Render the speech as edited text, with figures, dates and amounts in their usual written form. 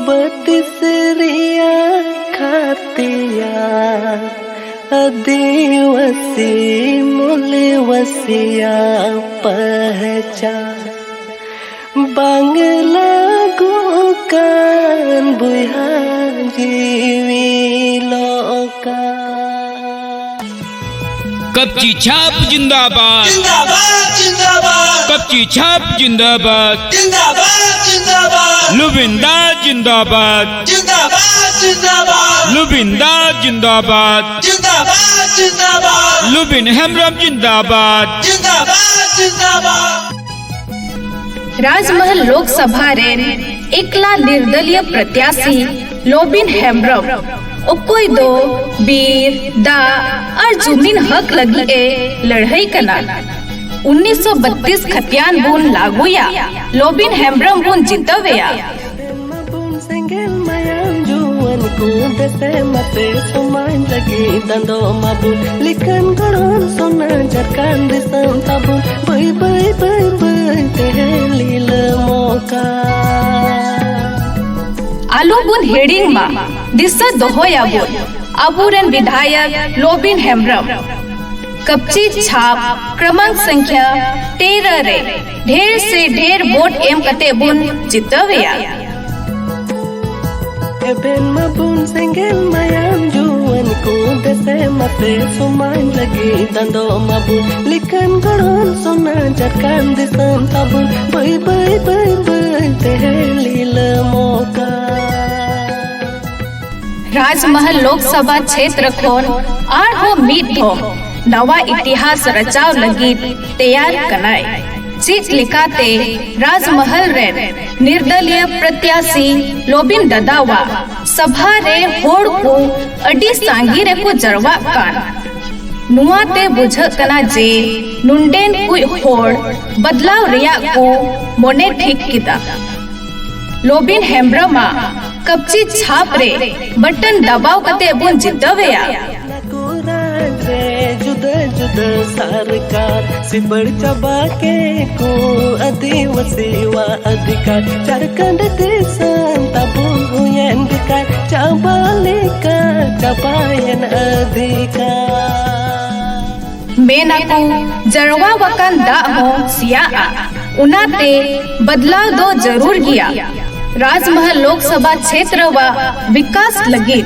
बतिसरिया खातिया आदिवासी मूलवसिया पहचान बांग्ला गोकान बुहा जीवी लोका कपची छाप जिंदाबाद जिंदाबाद जिंदाबाद कपची छाप जिंदाबाद जिंदाबाद जिंदाबाद लुबिंदा जिंदाबाद जिंदाबाद जिंदाबाद लुबिंदा जिंदाबाद जिंदाबाद जिंदाबाद लुबिन हेम्ब्रम जिंदाबाद जिंदाबाद जिंदाबाद राजमहल लोकसभा रे एकला निर्दलीय प्रत्याशी लोबिन हेम्ब्रम ओकोई दो बीर दा और जुमिन हक लगी ए लड़ाई कना 1932 खतियान बुन लागुया लोबिन हेम्ब्रम बुन जितवेया senggel mayang juan ku dese mate somain lagi dando mabun likan goron sona jarkan disam tabun bye bye bye bye tehli lemoka आलू बुन हेडिंग मा दिशा दोहोया बुन अबुरन विधायक लोबिन हेम्ब्रम कपची छाप क्रमांक संख्या 13 रे ढेर से ढेर वोट एम कते बुन जितवेया Eben mabun senggel mayang juan ku dese mate somain lagi dando mabun likan goron sona jarkan disam tabun bye bye bye bye tehli lemoka राजमहल लोकसभा क्षेत्र खोन आर हो मीट हो नवा इतिहास रचाव लगी तैयार कनाय चीज लिखाते राजमहल रे निर्दलीय प्रत्याशी लोबिन ददावा सभा रे होड़ को अडी सांगी रे को जरवा कान नुआते बुझ कना जे नुंडेन कुई होड़ बदलाव रिया को मोने ठीक किदा लोबिन हेम्ब्रमा कपची छाप रे बटन दबाव कते बुन जितवेया जुदा जुदा सरकार सिपड़ चबा के को आदिवासी वा अधिकार झारखंड देशन tabung huyan dekat cabalika cabayan अधिकार मेना को जरवा वकन दा हो सिया उनाते बदलाव दो जरूर किया राजमहल लोकसभा क्षेत्र व विकास लगी